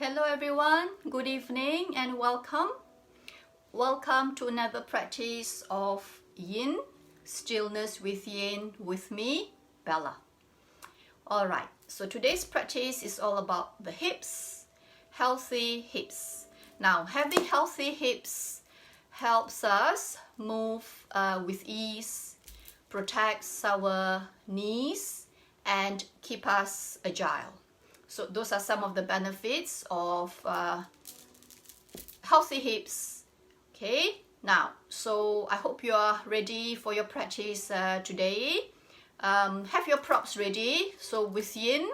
Hello everyone, good evening and welcome. Welcome to another practice of YIN, Stillness with YIN with me, Bella. Alright, so today's practice is all about the hips, healthy hips. Now, having healthy hips helps us move with ease, protects our knees and keep us agile. So those are some of the benefits of healthy hips. Okay, now, so I hope you are ready for your practice today. Have your props ready. So with YIN,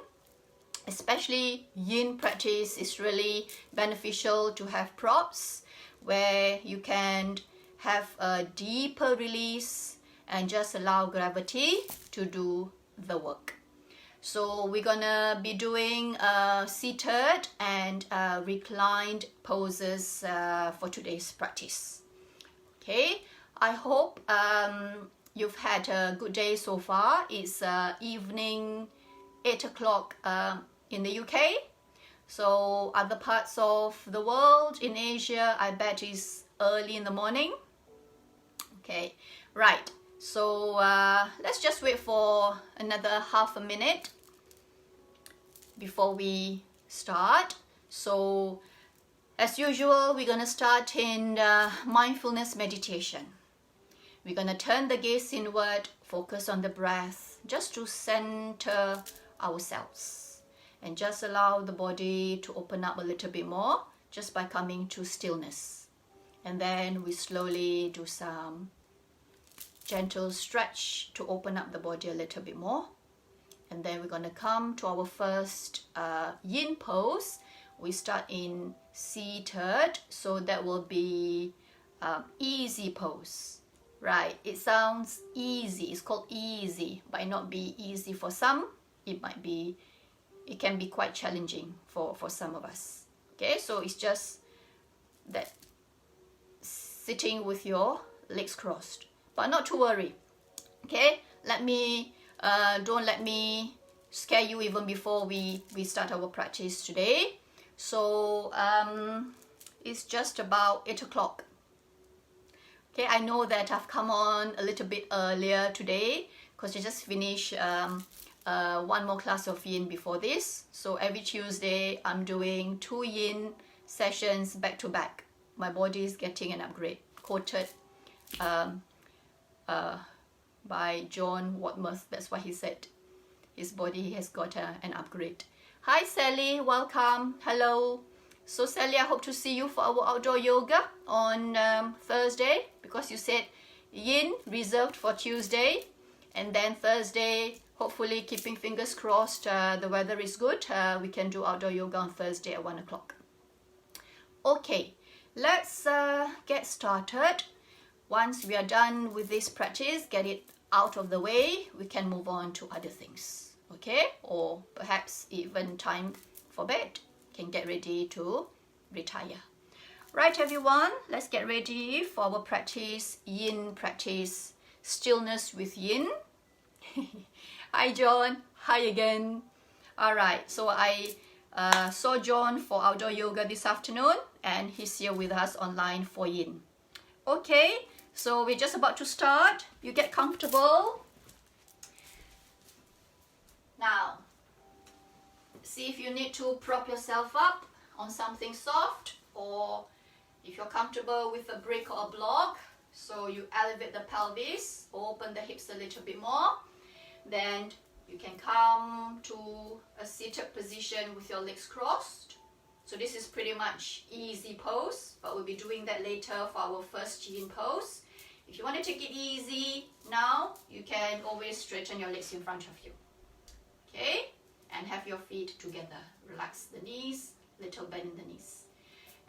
especially YIN practice, is really beneficial to have props where you can have a deeper release and just allow gravity to do the work. So we're gonna be doing seated and reclined poses for today's practice. Okay, I hope you've had a good day so far. It's evening 8 o'clock in the UK. So other parts of the world in Asia, I bet is early in the morning. Okay, right. So let's just wait for another half a minute before we start. So as usual, we're going to start in mindfulness meditation. We're going to turn the gaze inward, focus on the breath, just to center ourselves and just allow the body to open up a little bit more just by coming to stillness. And then we slowly do some gentle stretch to open up the body a little bit more. And then we're going to come to our first YIN pose. We start in seated, so that will be easy pose. Right, it sounds easy, it's called easy, but it not be easy for some. It can be quite challenging for some of us. Okay, so it's just that sitting with your legs crossed. But not to worry, okay? Don't let me scare you even before we start our practice today. So it's just about 8 o'clock. Okay, I know that I've come on a little bit earlier today because I just finished one more class of YIN before this. So every Tuesday I'm doing 2 YIN sessions back to back. My body is getting an upgrade, quoted by John Watmouth. That's what he said. His body has got an upgrade. Hi Sally, welcome. Hello. So Sally, I hope to see you for our outdoor yoga on Thursday, because you said YIN reserved for Tuesday, and then Thursday, hopefully keeping fingers crossed, the weather is good. We can do outdoor yoga on Thursday at 1 o'clock. Okay, let's get started. Once we are done with this practice, get it out of the way, we can move on to other things, okay? Or perhaps even time for bed, can get ready to retire. Right everyone, let's get ready for our practice, YIN practice, stillness with YIN. Hi John, hi again. Alright, so I saw John for outdoor yoga this afternoon and he's here with us online for YIN. Okay, so we're just about to start. You get comfortable. Now, see if you need to prop yourself up on something soft, or if you're comfortable with a brick or a block, so you elevate the pelvis, open the hips a little bit more. Then you can come to a seated position with your legs crossed. So this is pretty much easy pose, but we'll be doing that later for our first YIN pose. If you want to take it easy now, you can always straighten your legs in front of you. Okay? And have your feet together. Relax the knees, little bend in the knees.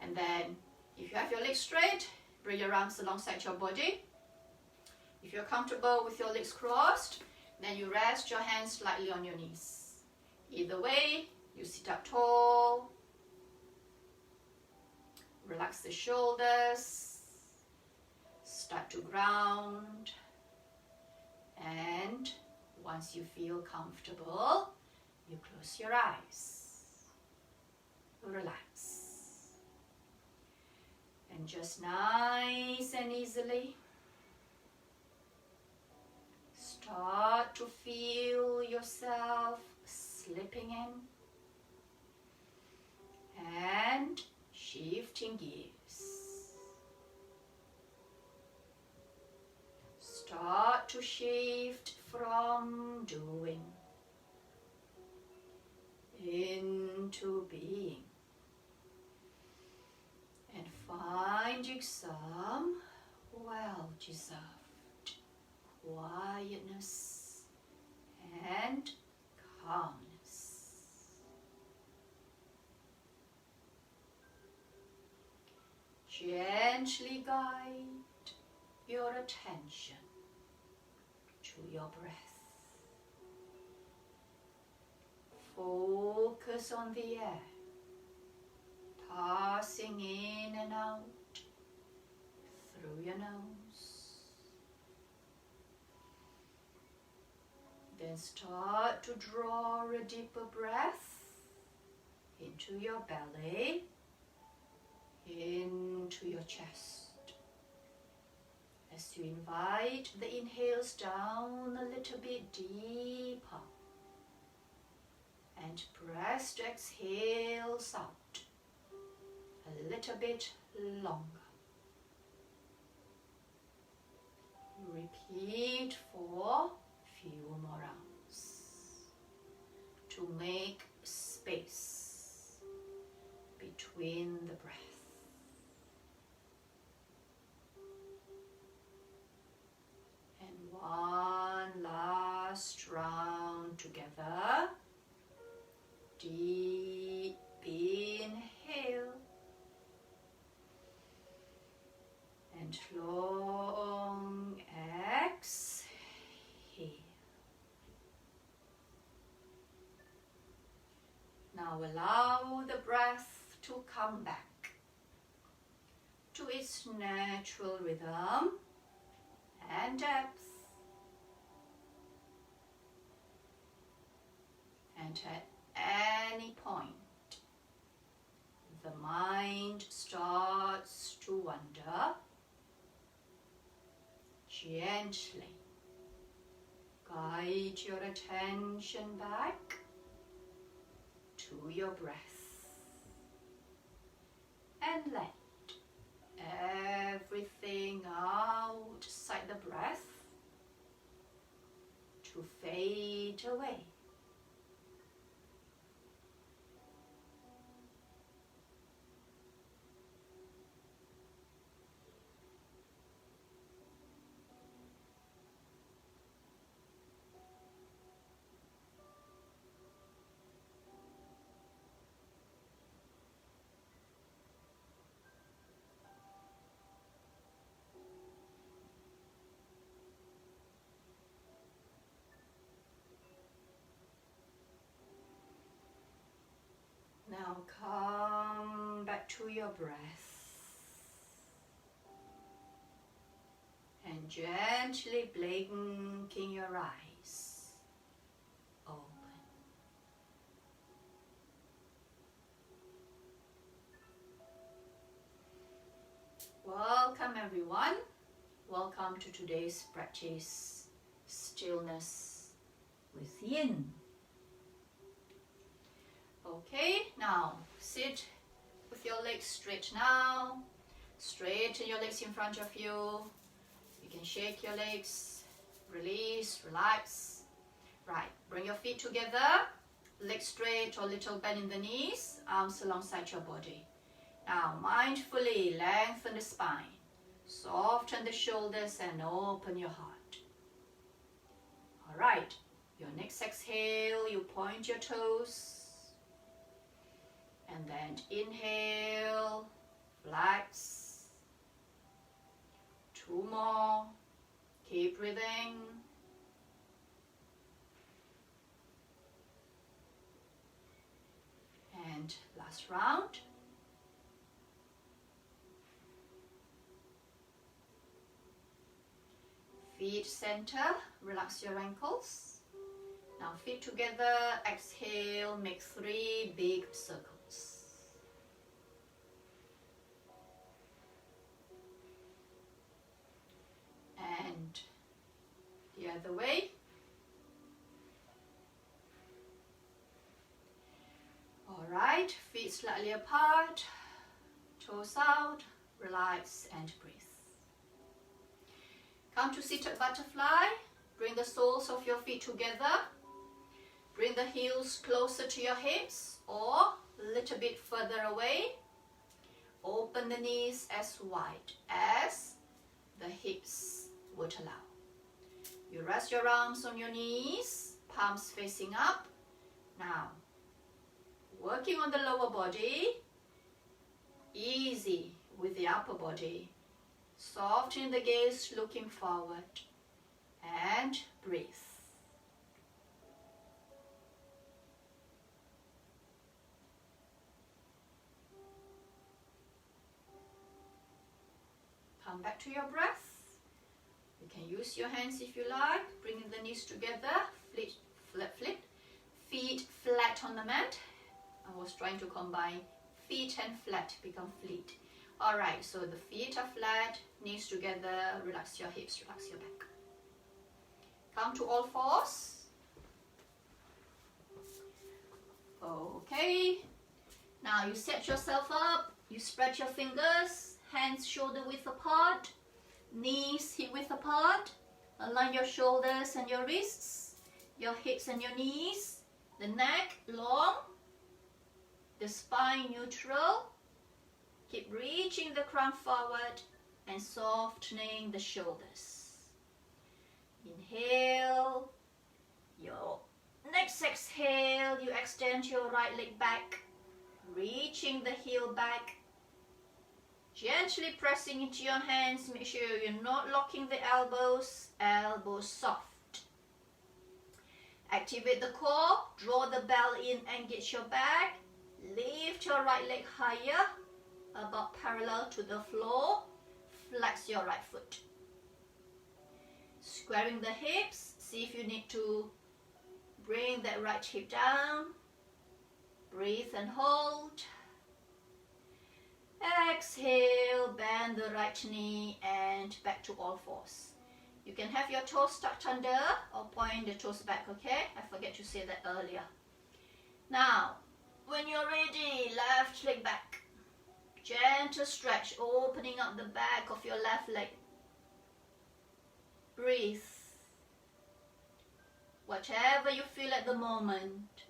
And then if you have your legs straight, bring your arms alongside your body. If you're comfortable with your legs crossed, then you rest your hands slightly on your knees. Either way, you sit up tall. Relax the shoulders, start to ground, and once you feel comfortable, you close your eyes. Relax. just nice and easily, start to feel yourself slipping in and shifting gears. Start to shift from doing into being, and finding some well-deserved quietness and calmness. Gently guide your attention to your breath. Focus on the air, passing in and out through your nose. Then start to draw a deeper breath into your belly, into your chest. As you invite the inhales down a little bit deeper, and press the exhales out a little bit longer. Repeat for a few more rounds to make space between the breath. And one last round together. Deep inhale and long exhale. Now allow the breath to come back to its natural rhythm and depth. And at any point the mind starts to wander, gently guide your attention back to your breath and let everything outside the breath to fade away. Now come back to your breath and gently blinking your eyes open. Welcome everyone. Welcome to today's practice, Stillness with YIN. Okay, now sit with your legs straight now. Straighten your legs in front of you. You can shake your legs, release, relax. Right, bring your feet together, legs straight or little bend in the knees, arms alongside your body. Now mindfully lengthen the spine, soften the shoulders and open your heart. Alright, your next exhale, you point your toes. And then inhale, flex. 2 more, keep breathing. And last round. Feet center, relax your ankles. Now feet together, exhale, make 3 big circles. Alright, feet slightly apart, toes out, relax and breathe. Come to seated butterfly. Bring the soles of your feet together. Bring the heels closer to your hips or a little bit further away. Open the knees as wide as the hips would allow. You rest your arms on your knees, palms facing up. Now, working on the lower body, easy with the upper body. Soften the gaze, looking forward, and breathe. Come back to your breath. You can use your hands if you like, bringing the knees together, flip. Feet flat on the mat. I was trying to combine feet and flat, become fleet. Alright, so the feet are flat, knees together, relax your hips, relax your back. Come to all fours. Okay, now you set yourself up, you spread your fingers, hands shoulder width apart, knees hip width apart. Align your shoulders and your wrists, your hips and your knees, the neck long, the spine neutral. Keep reaching the crown forward and softening the shoulders. Inhale. Your next exhale, you extend your right leg back, reaching the heel back. Gently pressing into your hands. Make sure you're not locking the elbows. Elbows soft. Activate the core. Draw the belly in, engage your back. Lift your right leg higher, about parallel to the floor. Flex your right foot. Squaring the hips. See if you need to bring that right hip down. Breathe and hold. Exhale, bend the right knee and back to all fours. You can have your toes tucked under or point the toes back, okay? I forget to say that earlier. Now, when you're ready, left leg back. Gentle stretch, opening up the back of your left leg. Breathe. Whatever you feel at the moment,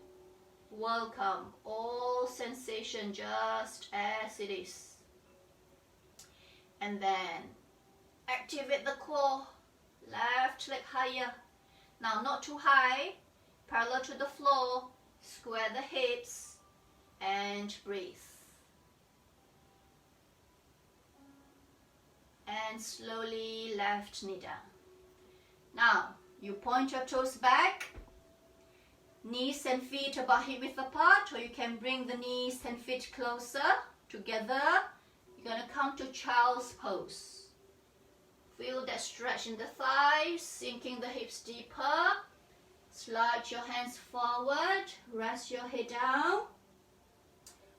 welcome all sensation just as it is. And then activate the core, left leg higher. Now not too high, parallel to the floor. Square the hips and breathe. And slowly left knee down. Now you point your toes back. Knees and feet about hip width apart, or you can bring the knees and feet closer together. You're going to come to child's pose. Feel that stretch in the thighs, sinking the hips deeper. Slide your hands forward, rest your head down,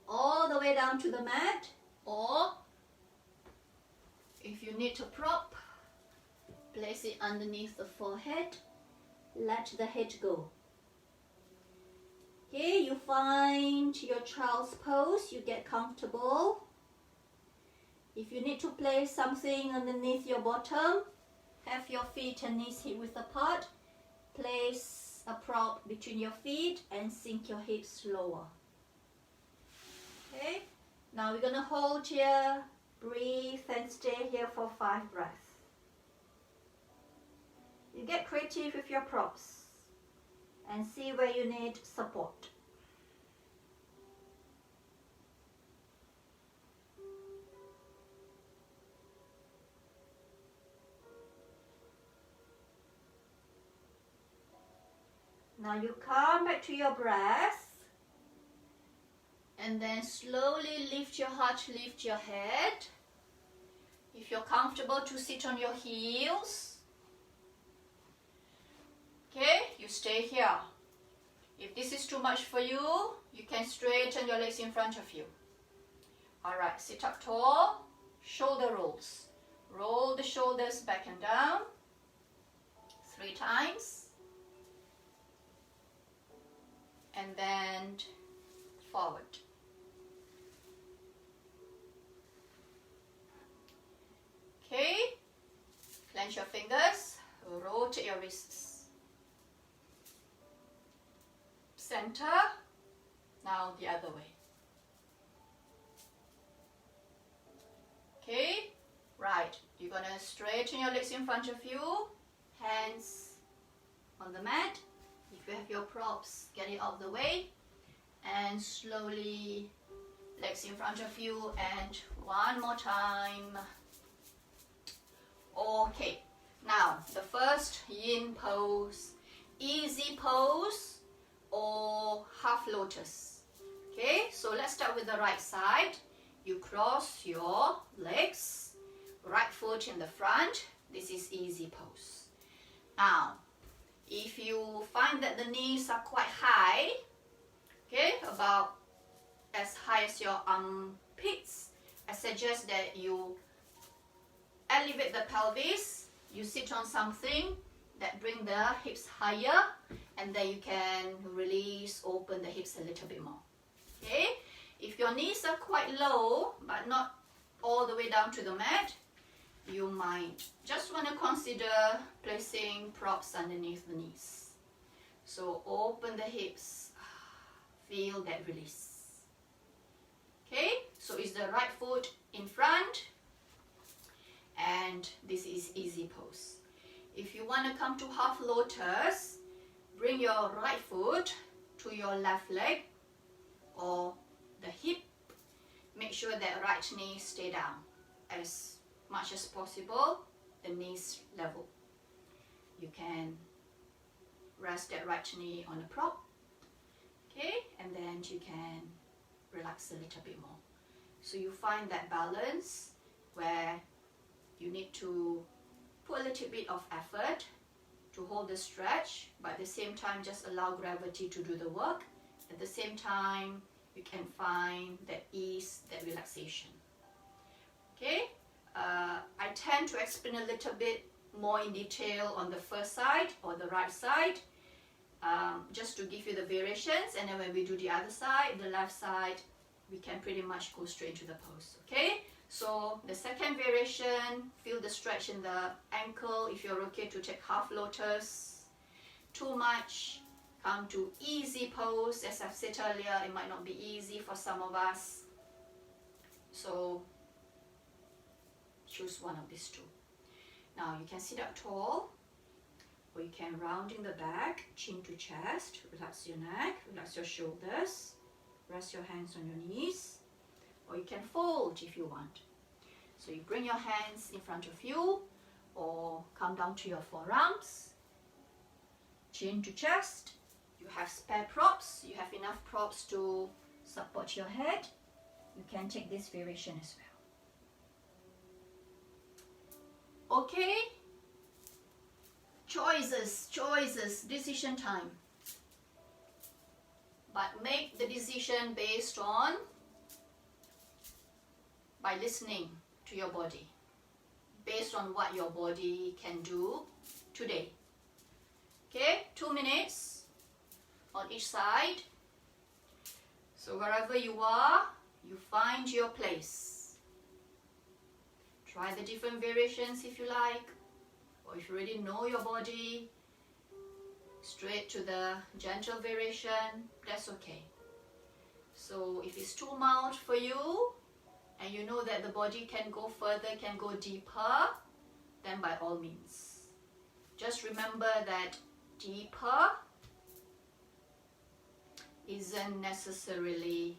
all the way down to the mat, or if you need a prop, place it underneath the forehead, let the head go. Okay, you find your child's pose, you get comfortable. If you need to place something underneath your bottom, have your feet and knees hip width apart. Place a prop between your feet and sink your hips lower. Okay, now we're going to hold here, breathe and stay here for 5 breaths. You get creative with your props and see where you need support. Now you come back to your breath and then slowly lift your heart, lift your head. If you're comfortable to sit on your heels, okay, you stay here. If this is too much for you, you can straighten your legs in front of you. Alright, sit up tall, shoulder rolls. Roll the shoulders back and down 3 times. And then forward. clench your fingers, rotate your wrists. Center, now the other way. Okay, right, you're gonna straighten your legs in front of you, hands on the mat. If you have your props, get it out of the way, and slowly legs in front of you, and one more time. Okay, now the first yin pose, easy pose or half lotus. Okay, so let's start with the right side. You cross your legs, right foot in the front. This is easy pose. Now, if you find that the knees are quite high, okay, about as high as your armpits, I suggest that you elevate the pelvis, you sit on something that bring the hips higher, and then you can release, open the hips a little bit more. Okay, if your knees are quite low but not all the way down to the mat, you might just want to consider placing props underneath the knees. So open the hips, feel that release. Okay, so it's the right foot in front, and this is easy pose. If you want to come to half lotus, bring your right foot to your left leg or the hip. Make sure that right knee stay down as much as possible, the knees level. You can rest that right knee on a prop, okay, and then you can relax a little bit more. So you find that balance where you need to put a little bit of effort to hold the stretch, but at the same time just allow gravity to do the work. At the same time, you can find that ease, that relaxation. Okay, I tend to explain a little bit more in detail on the first side or the right side, just to give you the variations, and then when we do the other side, the left side, we can pretty much go straight to the pose. Okay, so the second variation, feel the stretch in the ankle. If you're okay to take half lotus, too much, come to easy pose. As I've said earlier, it might not be easy for some of us, so choose one of these two. Now you can sit up tall, or you can round in the back, chin to chest, relax your neck, relax your shoulders, rest your hands on your knees, or you can fold if you want. So you bring your hands in front of you, or come down to your forearms, chin to chest. You have spare props, you have enough props to support your head. You can take this variation as well. Okay, choices, decision time. But make the decision by listening to your body, based on what your body can do today. Okay, 2 minutes on each side. So wherever you are, you find your place. Try the different variations if you like, or if you already know your body, straight to the gentle variation, that's okay. So if it's too mild for you, and you know that the body can go further, can go deeper, then by all means. Just remember that deeper isn't necessarily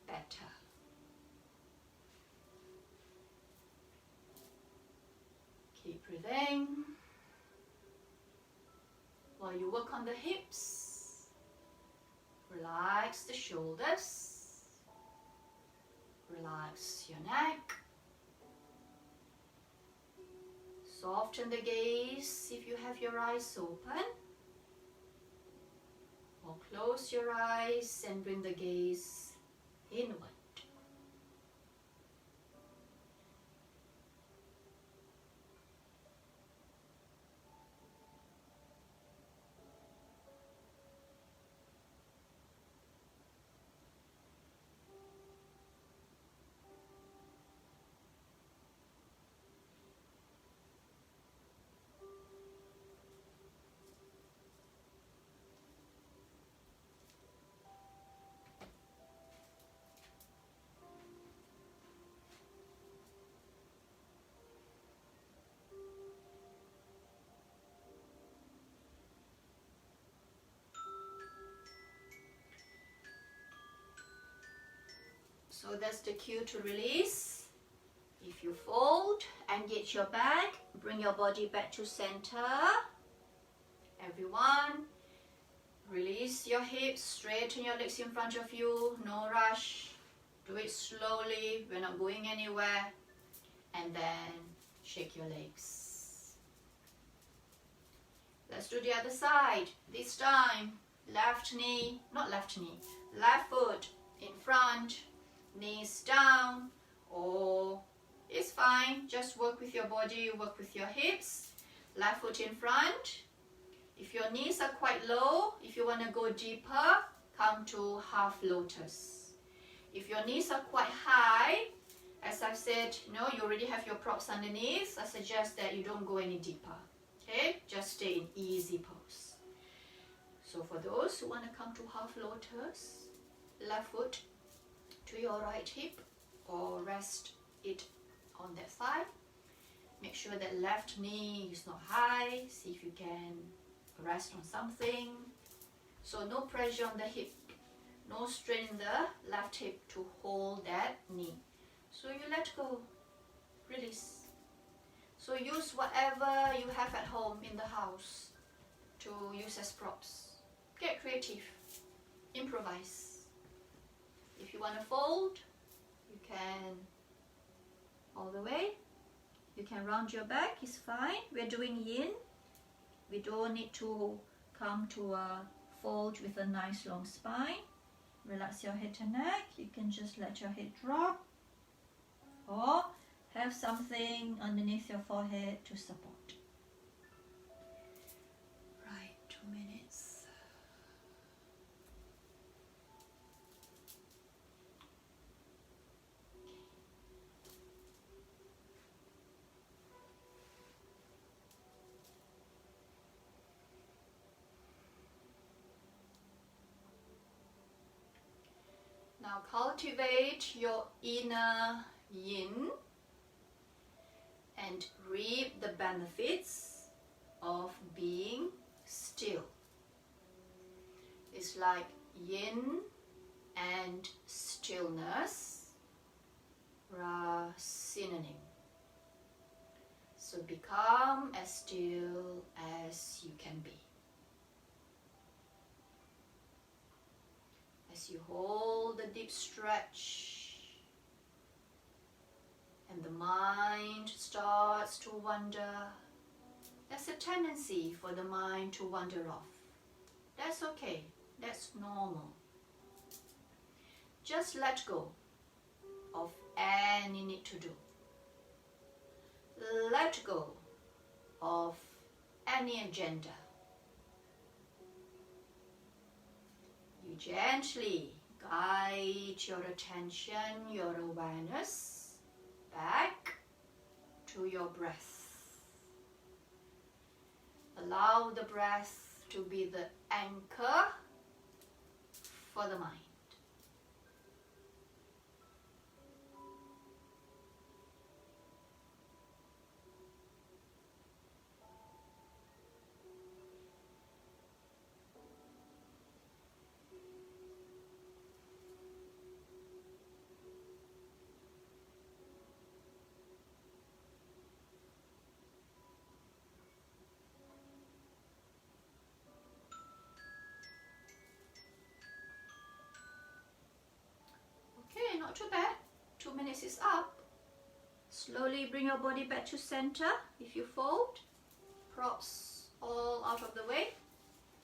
better. Keep breathing. While you work on the hips, relax the shoulders, relax your neck, soften the gaze if you have your eyes open, or close your eyes and bring the gaze inward. So that's the cue to release. If you fold, engage your back, bring your body back to center. Everyone, release your hips, straighten your legs in front of you, no rush. Do it slowly, we're not going anywhere. And then shake your legs. Let's do the other side. This time, left knee, not left knee, left foot in front, knees down, or it's fine, just work with your body, work with your hips. Left foot in front. If your knees are quite low, if you want to go deeper, come to half lotus. If your knees are quite high, as I've said, you already have your props underneath, I suggest that you don't go any deeper. Okay, just stay in easy pose. So for those who want to come to half lotus, left foot to your right hip or rest it on that side. Make sure that left knee is not high. See if you can rest on something. So no pressure on the hip, no strain in the left hip to hold that knee. So you let go, release. So use whatever you have at home in the house to use as props. Get creative, improvise. If you want to fold, you can all the way. You can round your back, it's fine. We're doing yin. We don't need to come to a fold with a nice long spine. Relax your head and neck. You can just let your head drop. Or have something underneath your forehead to support. Right, 2 minutes. Now cultivate your inner yin and reap the benefits of being still. It's like yin and stillness are synonym. So become as still as you can be. As you hold the deep stretch, and the mind starts to wander. There's a tendency for the mind to wander off. That's okay. That's normal. Just let go of any need to do. Let go of any agenda. You gently guide your attention, your awareness back to your breath. Allow the breath to be the anchor for the mind. Not too bad. 2 minutes is up. Slowly bring your body back to center. If you fold, props all out of the way.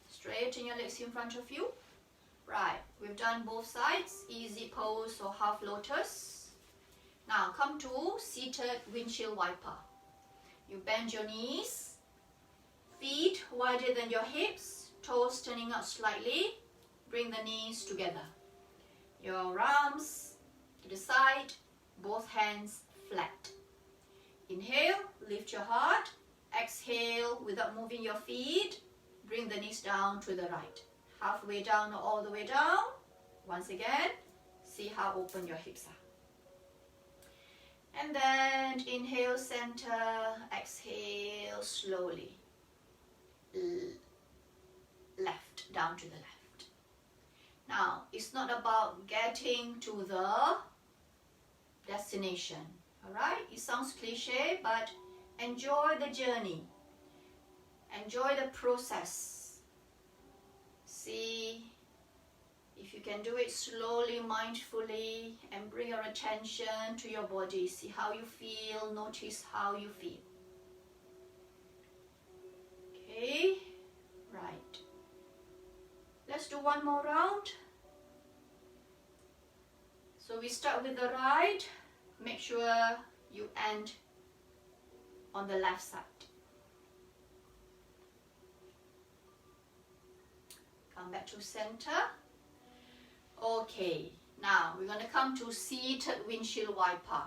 Straighten your legs in front of you. Right, we've done both sides. Easy pose or half lotus. Now come to seated windshield wiper. You bend your knees, feet wider than your hips, toes turning out slightly. Bring the knees together. Your arms to the side, both hands flat. Inhale, lift your heart. Exhale, without moving your feet, bring the knees down to the right. Halfway down or all the way down. Once again, see how open your hips are. And then inhale, center, exhale, slowly. Left, down to the left. Now, it's not about getting to the destination. Alright, it sounds cliche, but enjoy the journey. Enjoy the process. See if you can do it slowly, mindfully, and bring your attention to your body. See how you feel, notice how you feel. Okay, right. Let's do one more round. So we start with the right. Make sure you end on the left side. Come back to center. Okay, now we're going to come to seated windshield wiper.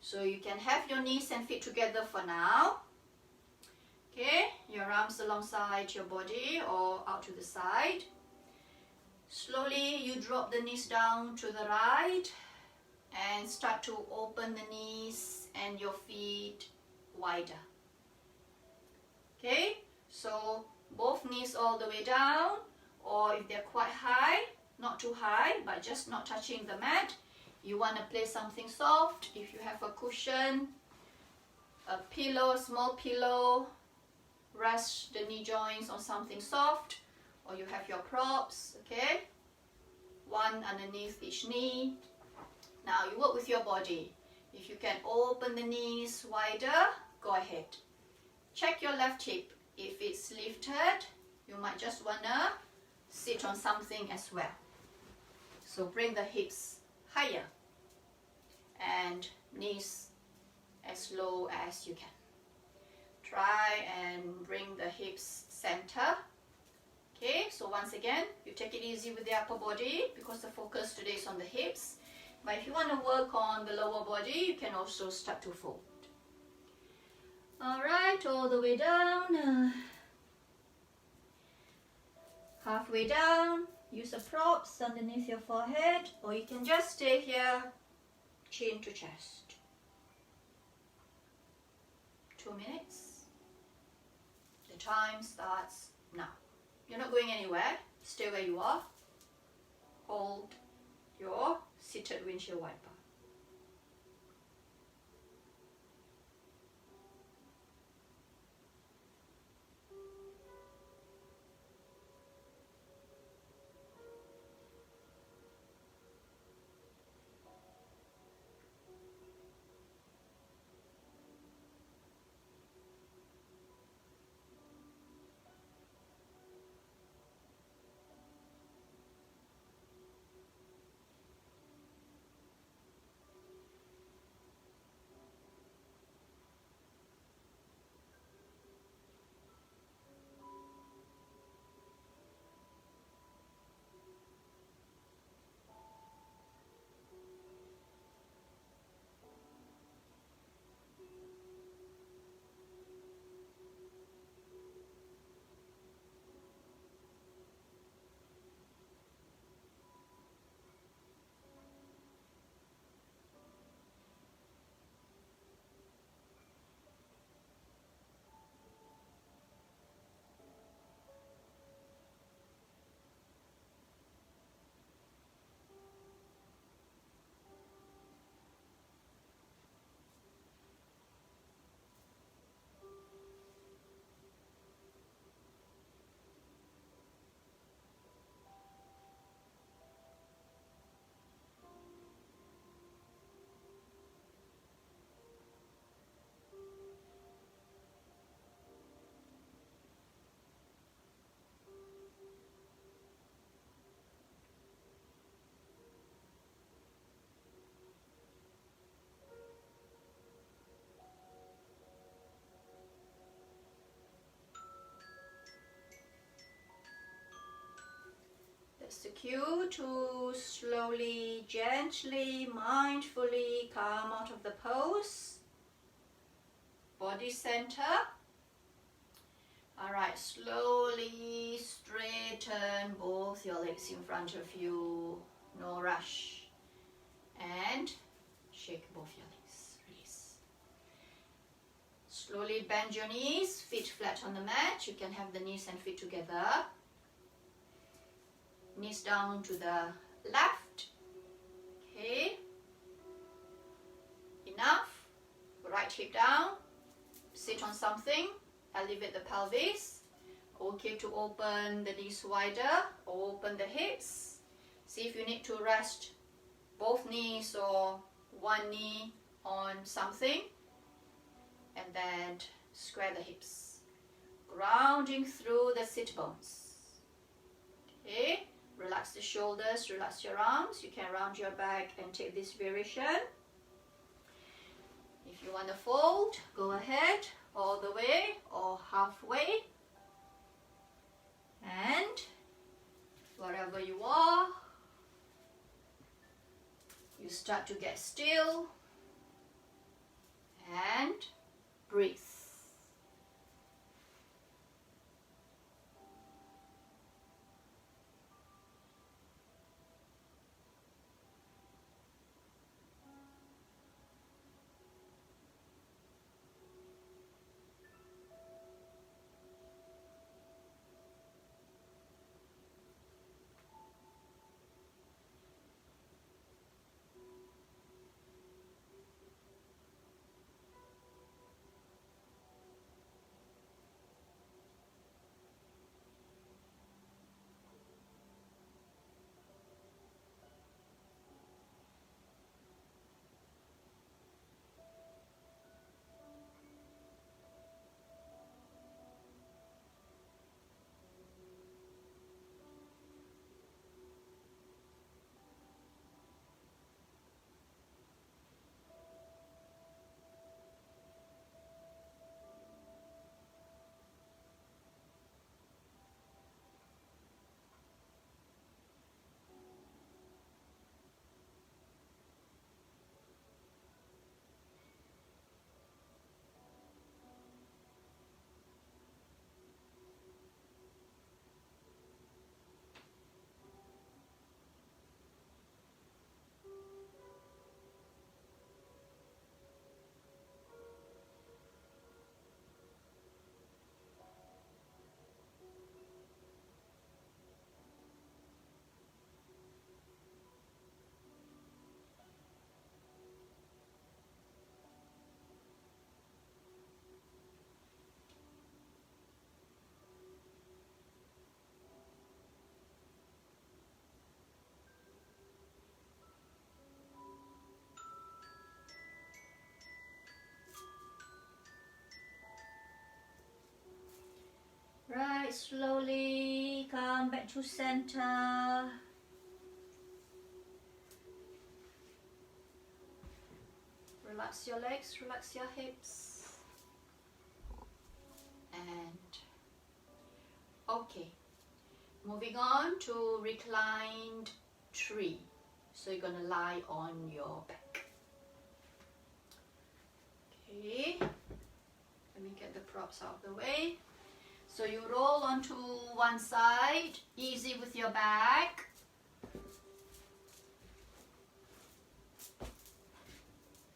So you can have your knees and feet together for now. Okay, your arms alongside your body or out to the side. Slowly you drop the knees down to the right and start to open the knees and your feet wider. Okay, so both knees all the way down, or if they're quite high, not too high, but just not touching the mat. You want to place something soft. If you have a cushion, a pillow, small pillow, rest the knee joints on something soft, or you have your props, okay? One underneath each knee. Now you work with your body. If you can open the knees wider, go ahead. Check your left hip. If it's lifted, you might just wanna sit on something as well. So bring the hips higher and knees as low as you can. Try and bring the hips center. Okay, so once again, you take it easy with the upper body because the focus today is on the hips. But if you want to work on the lower body, you can also start to fold. Alright, all the way down. Halfway down, use the props underneath your forehead, or you can just stay here, chin to chest. 2 minutes. The time starts now. You're not going anywhere. Stay where you are. Hold your seated windshield wiper. That's the cue to slowly, gently, mindfully come out of the pose. Body center. Alright, slowly straighten both your legs in front of you. No rush. And shake both your legs. Release. Slowly bend your knees, feet flat on the mat. You can have the knees and feet together. Knees down to the left. Okay. right hip down, sit on something, elevate the pelvis. Okay to open the knees wider, open the hips. See if you need to rest both knees or one knee on something. And then square the hips, grounding through the sit bones. Okay, relax the shoulders, relax your arms. You can round your back and take this variation. If you want to fold, go ahead, all the way or halfway. And wherever you are, you start to get still and breathe. Right, slowly come back to center. Relax your legs, relax your hips. And okay, moving on to reclined tree. So you're gonna lie on your back. Okay, let me get the props out of the way. So you roll onto one side, easy with your back.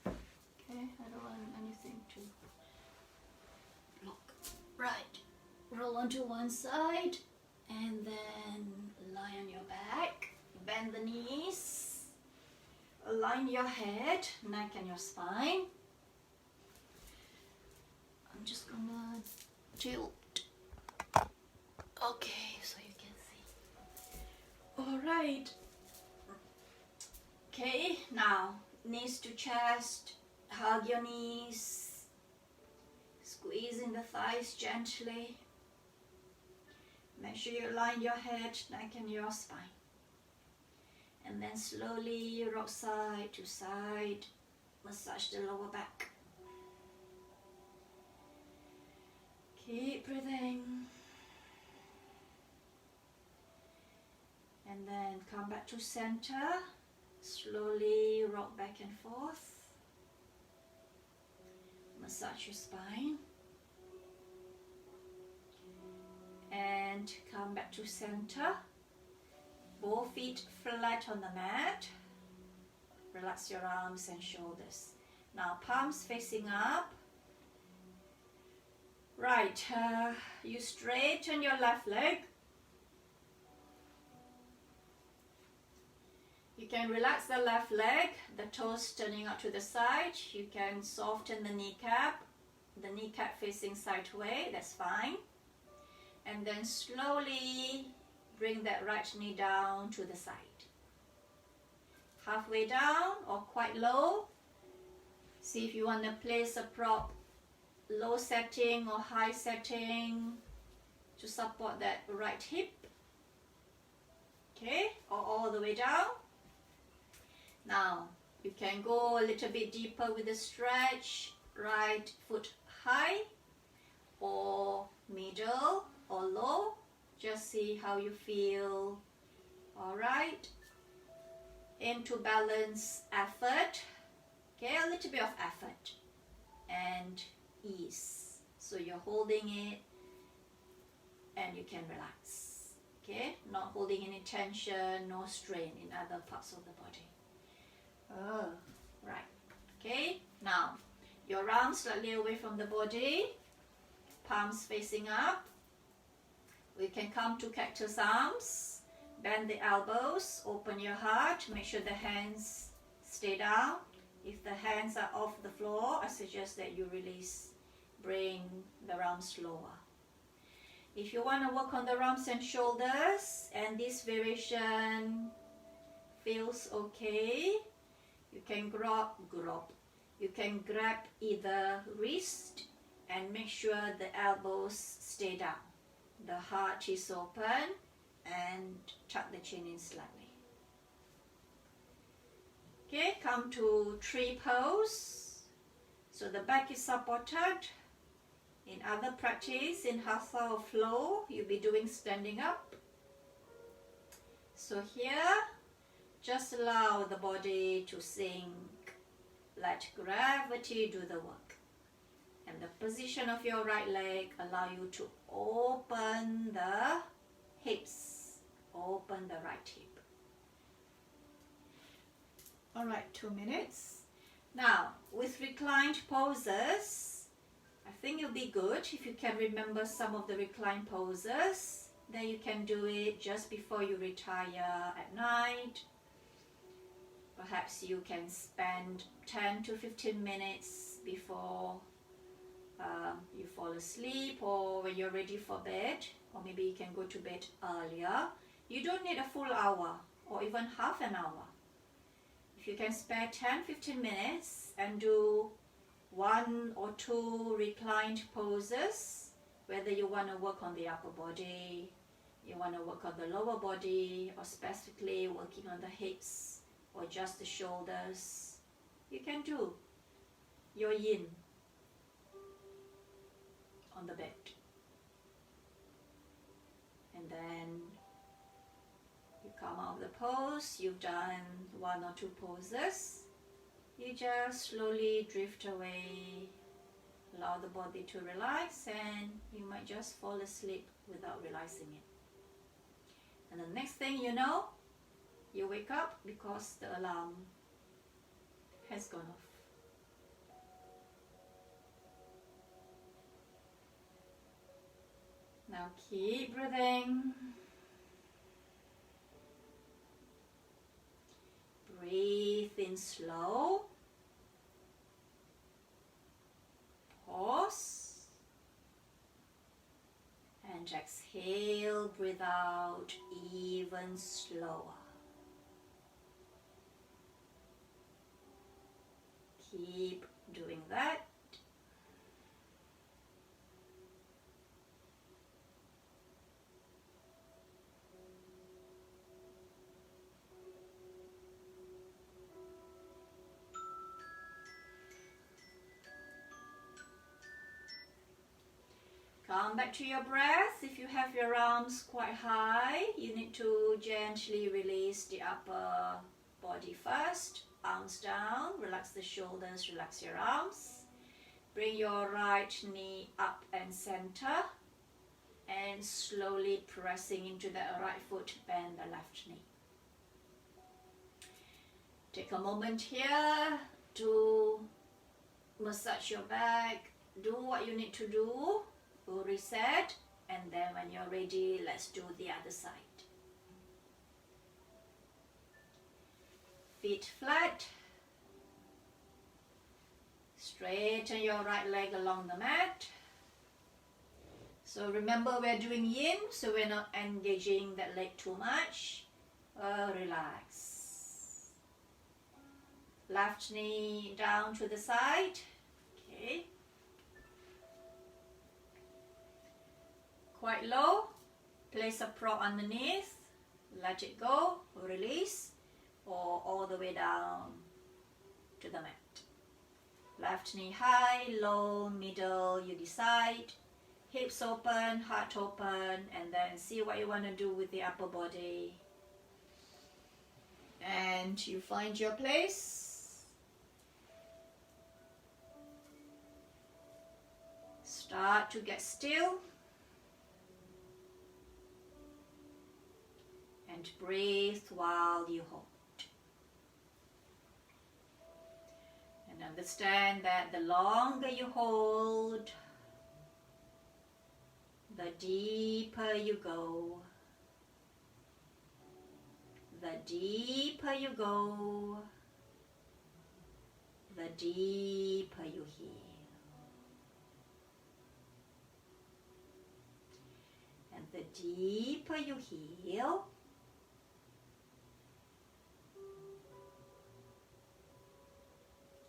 Okay, I don't want anything to block. Right, roll onto one side and then lie on your back. Bend the knees, align your head, neck and your spine. I'm just gonna tilt. Okay, so you can see. All right. Okay, now knees to chest, hug your knees, squeezing the thighs gently. Make sure you align your head, neck and your spine. And then slowly rock side to side, massage the lower back. Keep breathing. And then come back to center. Slowly rock back and forth. Massage your spine. And come back to center. Both feet flat on the mat. Relax your arms and shoulders. Now palms facing up. Right, you straighten your left leg. You You can relax the left leg, the toes turning out to the side. You can soften the kneecap facing sideways, that's fine. And then slowly bring that right knee down to the side. Halfway down or quite low. See if you want to place a prop low setting or high setting to support that right hip. Okay, or all the way down. Now, you can go a little bit deeper with the stretch, right foot high or middle or low. Just see how you feel. All right. Into balance effort. Okay, a little bit of effort and ease. So you're holding it and you can relax. Okay, not holding any tension, no strain in other parts of the body. Oh, right. Okay, now your arms slightly away from the body, palms facing up. We can come to cactus arms, bend the elbows, open your heart, make sure the hands stay down. If the hands are off the floor, I suggest that you release, bring the arms lower. If you want to work on the arms and shoulders and this variation feels okay, you can grab either wrist and make sure the elbows stay down. The heart is open and tuck the chin in slightly. Okay, come to tree pose. So the back is supported. In other practice, in hatha or flow, you'll be doing standing up. So here, just allow the body to sink. Let gravity do the work. And the position of your right leg allow you to open the hips. Open the right hip. Alright, 2 minutes. Now, with reclined poses, I think it'll be good if you can remember some of the reclined poses. Then you can do it just before you retire at night. Perhaps you can spend 10 to 15 minutes before you fall asleep or when you're ready for bed, or maybe you can go to bed earlier. You don't need a full hour or even half an hour. If you can spare 10-15 minutes and do 1 or 2 reclined poses, whether you want to work on the upper body, you want to work on the lower body, or specifically working on the hips or just the shoulders, you can do your yin on the bed. And then you come out of the pose, you've done 1 or 2 poses. You just slowly drift away, allow the body to relax, and you might just fall asleep without realizing it. And the next thing you know, you wake up because the alarm has gone off. Now keep breathing. Breathe in slow. Pause. And exhale, breathe out even slower. Keep doing that. Come back to your breath. If you have your arms quite high, you need to gently release the upper body first. Arms down, relax the shoulders, relax your arms. Bring your right knee up and center. And slowly pressing into the right foot, bend the left knee. Take a moment here to massage your back. Do what you need to do. We'll reset, and then when you're ready, let's do the other side. feet flat. Straighten your right leg along the mat. So remember, we're doing yin, so we're not engaging that leg too much. Relax. Left knee down to the side. Okay. Quite low. Place a prop underneath. Let it go. Release. Or all the way down to the mat. Left knee high, low, middle, you decide. Hips open, heart open, and then see what you want to do with the upper body. And you find your place. Start to get still. And breathe while you hold. And understand that the longer you hold, the deeper you go. The deeper you go, the deeper you heal. And the deeper you heal,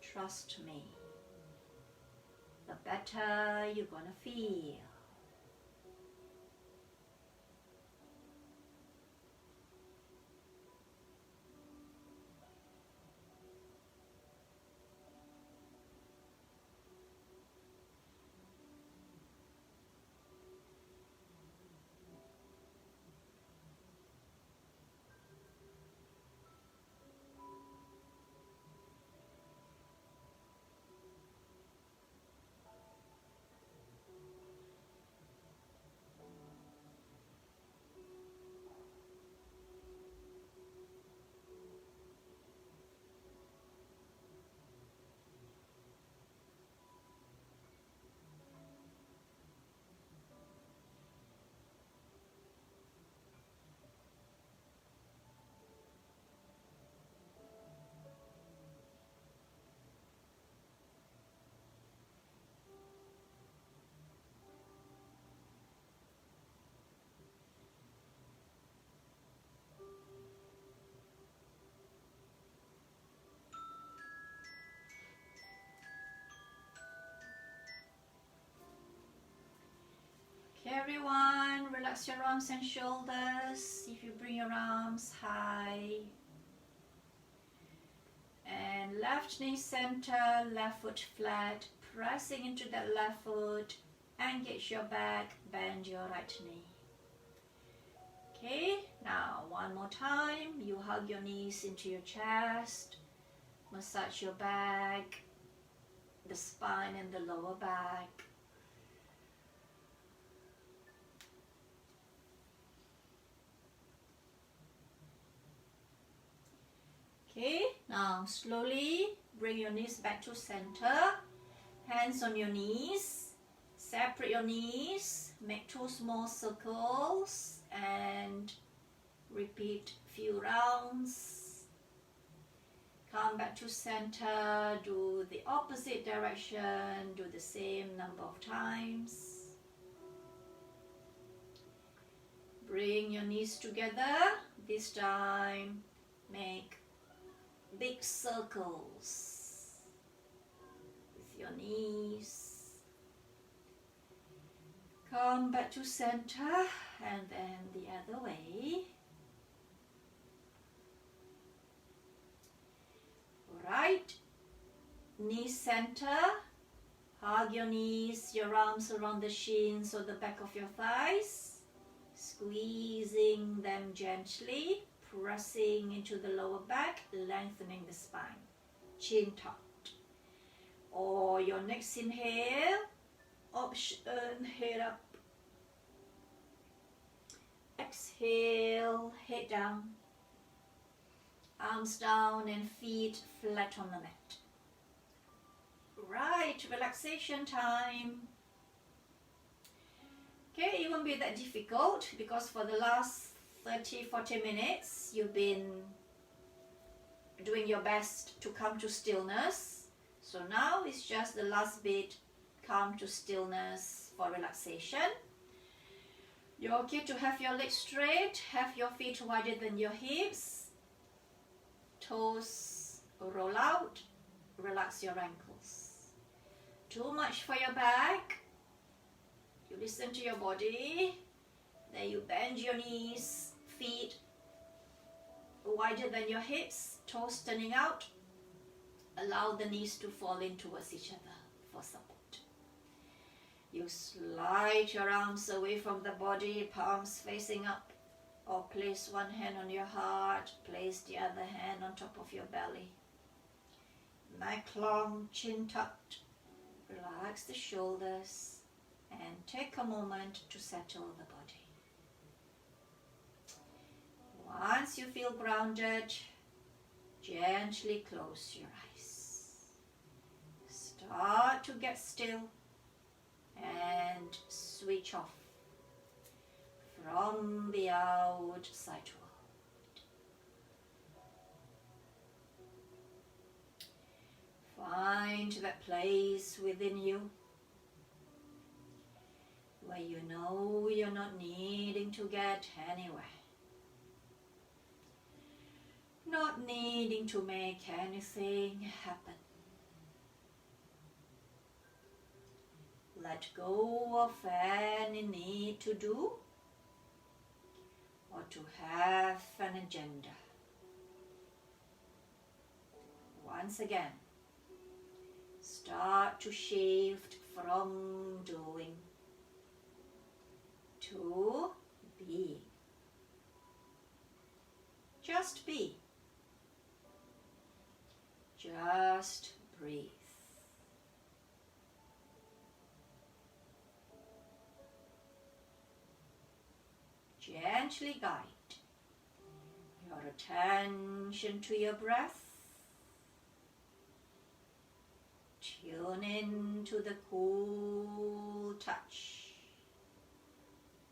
trust me, the better you're gonna feel. Everyone, relax your arms and shoulders. If you bring your arms high. And left knee center, left foot flat, pressing into that left foot. Engage your back, bend your right knee. Okay, now one more time. You hug your knees into your chest. Massage your back, the spine and the lower back. Okay, now slowly bring your knees back to center. Hands on your knees. Separate your knees. Make 2 small circles and repeat few rounds. Come back to center. Do the opposite direction. Do the same number of times. Bring your knees together. This time, make big circles with your knees. Come back to center and then the other way. Right, knee center. Hug your knees, your arms around the shins or the back of your thighs. Squeezing them gently. Pressing into the lower back, lengthening the spine, chin tucked. Or your next inhale, option, head up. Exhale, head down. Arms down and feet flat on the mat. Right, relaxation time. Okay, it won't be that difficult because for the last 30-40 minutes you've been doing your best to come to stillness. So now it's just the last bit, come to stillness for relaxation. You're okay to have your legs straight, have your feet wider than your hips, toes roll out, relax your ankles. Too much for your back, you listen to your body, then you bend your knees, feet wider than your hips, toes turning out. Allow the knees to fall in towards each other for support. You slide your arms away from the body, palms facing up, or place one hand on your heart, place the other hand on top of your belly. Neck long, chin tucked. Relax the shoulders and take a moment to settle the body. Once you feel grounded, gently close your eyes. Start to get still and switch off from the outside world. Find that place within you where you know you're not needing to get anywhere, not needing to make anything happen. Let go of any need to do or to have an agenda. Once again, start to shift from doing to being. Just be. Just breathe. Gently guide your attention to your breath. Tune in to the cool touch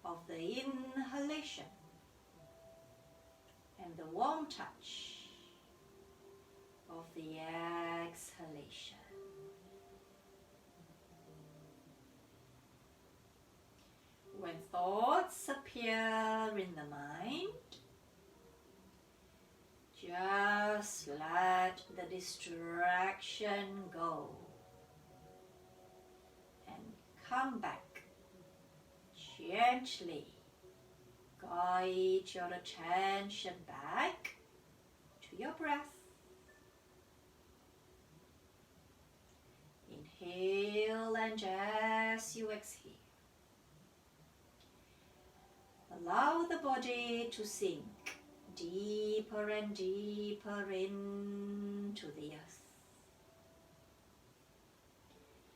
of the inhalation and the warm touch of the exhalation. When thoughts appear in the mind, just let the distraction go and come back. Gently guide your attention back to your breath. Inhale, and as you exhale, allow the body to sink deeper and deeper into the earth.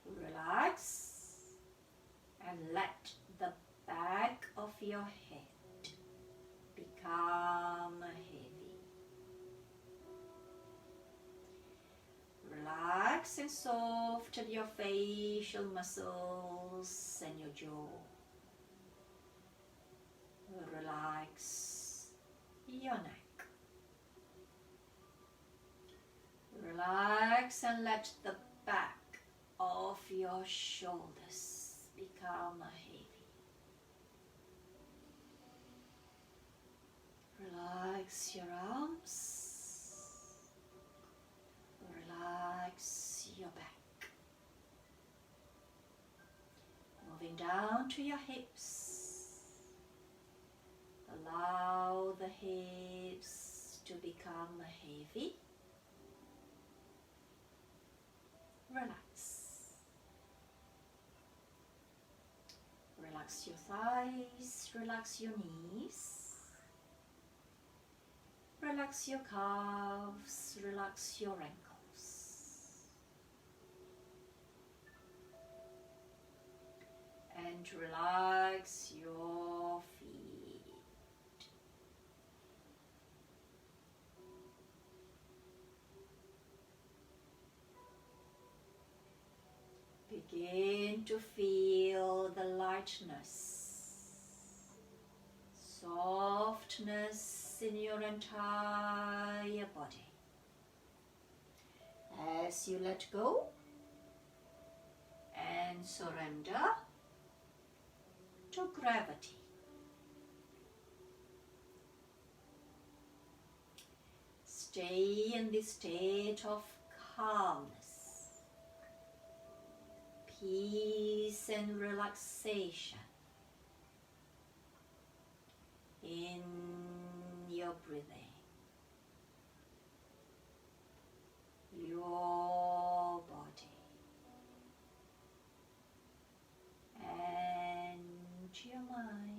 Relax and let the back of your head become heavy. Relax and soften your facial muscles and your jaw. Relax your neck. Relax and let the back of your shoulders become heavy. Relax your arms. Relax your back. Moving down to your hips. Allow the hips to become heavy. Relax. Relax your thighs, relax your knees. Relax your calves, relax your ankles. And relax your feet. Begin to feel the lightness, softness in your entire body. as you let go and surrender to gravity. Stay in this state of calmness, peace and relaxation in your breathing, your body and your mind.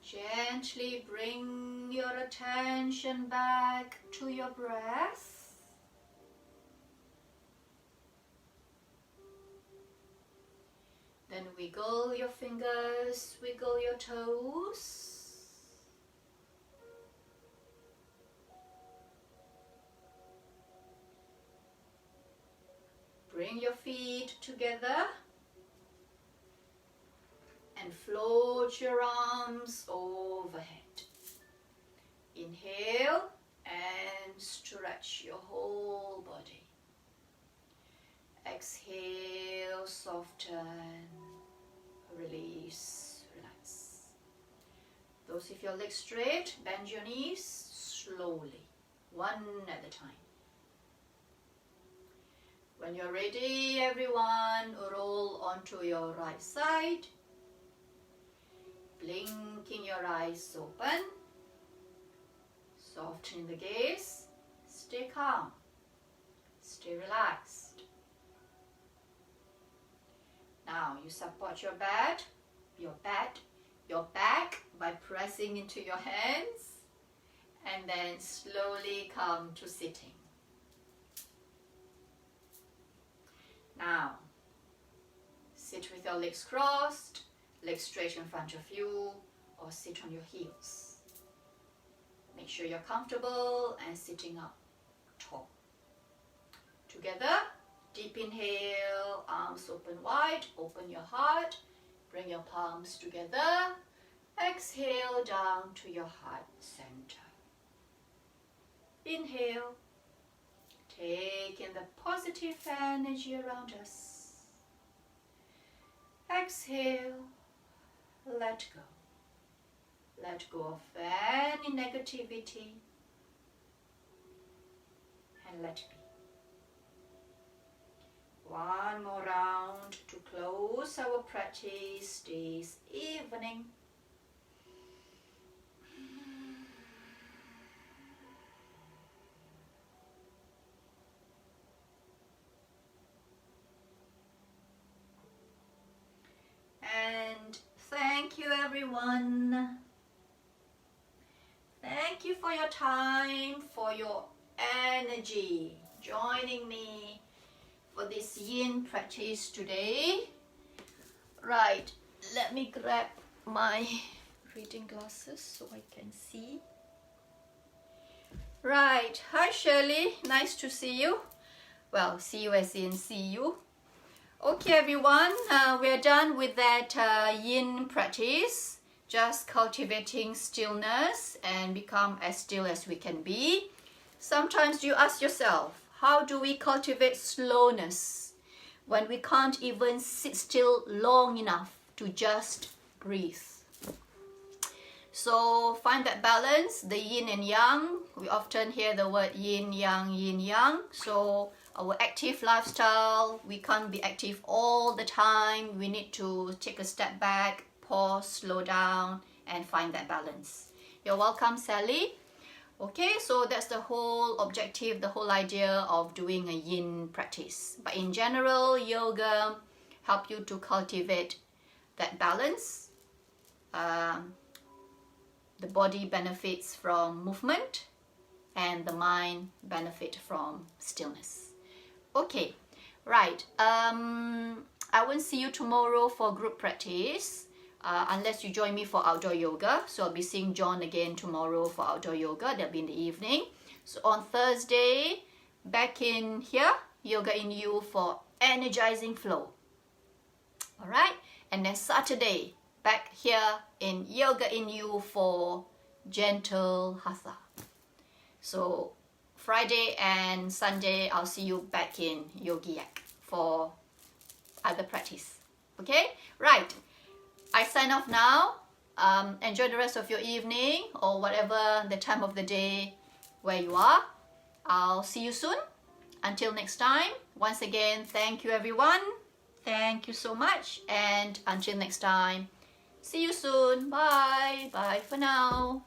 Gently bring your attention back to your breath. Then wiggle your fingers, wiggle your toes. Bring your feet together. And float your arms overhead. Inhale and stretch your whole body. Exhale, soften, release, relax. Those with your legs straight, bend your knees slowly, one at a time. When you're ready, everyone, roll onto your right side. Blinking your eyes open, soften the gaze, stay calm, stay relaxed. Now you support your back by pressing into your hands and then slowly come to sitting. Now sit with your legs crossed, legs straight in front of you, or sit on your heels. Make sure you're comfortable and sitting up tall. Together, deep inhale, arms open wide, open your heart, bring your palms together. Exhale down to your heart center. Inhale, take in the positive energy around us. Exhale, let go. Let go of any negativity and let be. One more round to close our practice this evening. And thank you, everyone. Thank you for your time, for your energy, joining me for this yin practice today. Right, let me grab my reading glasses so I can see. Right, hi Shirley, nice to see you. Well, see you as in see you. Okay, everyone, we're done with that yin practice. Just cultivating stillness and become as still as we can be. Sometimes you ask yourself, how do we cultivate slowness when we can't even sit still long enough to just breathe? So find that balance, the yin and yang. We often hear the word yin yang. So our active lifestyle, we can't be active all the time. We need to take a step back, pause, slow down, and find that balance. You're welcome, Sally. Okay, so that's the whole objective, the whole idea of doing a yin practice. But in general, yoga help you to cultivate that balance. The body benefits from movement and the mind benefit from stillness. Okay, right. I won't see you tomorrow for group practice unless you join me for outdoor yoga. So I'll be seeing John again tomorrow for outdoor yoga. That'll be in the evening. So on Thursday, back in here, Yoga in You for energizing flow. All right, and then Saturday, back here in Yoga in You for gentle hatha. So Friday and Sunday, I'll see you back in Yogiyak for other practice. Okay, right. I sign off now. Enjoy the rest of your evening or whatever the time of the day where you are. I'll see you soon. Until next time, once again, thank you everyone. Thank you so much. And until next time, see you soon. Bye. Bye for now.